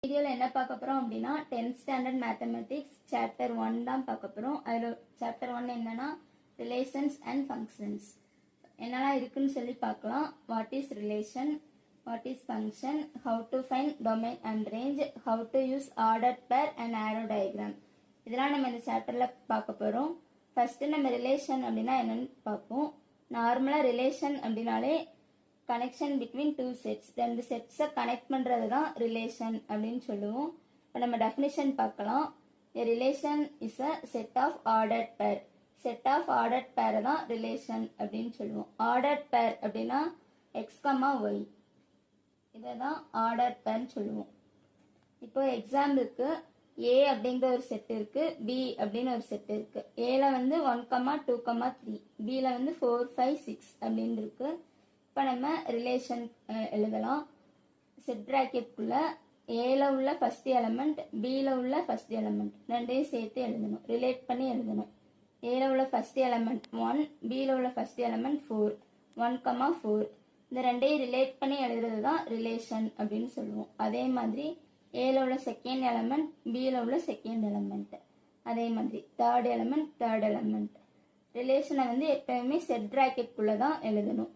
வீடியோவில் என்ன பார்க்க போகிறோம் அப்படின்னா 10th ஸ்டாண்டர்ட் மேத்தமெட்டிக்ஸ் சாப்டர் 1 தான் பார்க்க போகிறோம். அதில் சாப்டர் 1 என்னன்னா ரிலேஷன்ஸ் அண்ட் ஃபங்க்ஷன்ஸ் என்னெல்லாம் இருக்குன்னு சொல்லி பார்க்கலாம். What is relation, what is function, how to find domain and range, how to use order pair and arrow diagram, இதெல்லாம் நம்ம இந்த சாப்டரில் பார்க்க போகிறோம். ஃபர்ஸ்ட் நம்ம ரிலேஷன் அப்படின்னா என்னன்னு பார்ப்போம். நார்மலாக ரிலேஷன் அப்படின்னாலே கனெக்ஷன் பிட்வீன் டூ செட்ஸ், ரெண்டு செட்ஸை கனெக்ட் பண்ணுறது தான் ரிலேஷன் அப்படின்னு சொல்லுவோம். இப்போ நம்ம டெஃபினிஷன் பார்க்கலாம். A relation is a set of ordered pair. Set of ordered பேரை தான் ரிலேஷன் அப்படின்னு சொல்லுவோம். ஆர்டர்ட் பேர் அப்படின்னா எக்ஸ் கமா ஒய், இதை தான் ஆர்டர்ட் பேர்னு சொல்லுவோம். இப்போ எக்ஸாம்பிளுக்கு ஏ அப்படிங்கிற ஒரு செட் இருக்கு, பி அப்படின்னு ஒரு செட் இருக்கு. ஏல வந்து 1, 2, 3, பில வந்து 4, 5, 6 அப்படின்னு இருக்கு. இப்போ நம்ம ரிலேஷன் எழுதலாம். செட் பிராக்கெட்குள்ள ஏல உள்ள ஃபர்ஸ்ட் எலமெண்ட், பில உள்ள ஃபர்ஸ்ட் எலமெண்ட் ரெண்டையும் சேர்த்து எழுதணும், ரிலேட் பண்ணி எழுதணும். ஏல உள்ள ஃபர்ஸ்ட் எலமெண்ட் 1, பில உள்ள ஃபர்ஸ்ட் எலமெண்ட் 4, 1, 4 இந்த ரெண்டையும் ரிலேட் பண்ணி எழுதுறது தான் ரிலேஷன் அப்படின்னு சொல்லுவோம். அதே மாதிரி ஏல உள்ள செகண்ட் எலமெண்ட், பில உள்ள செகண்ட் எலமெண்ட், அதே மாதிரி தேர்ட் எலமெண்ட். ரிலேஷனை வந்து எப்பவுமே செட் பிராக்கெட்குள்ள தான் எழுதணும்.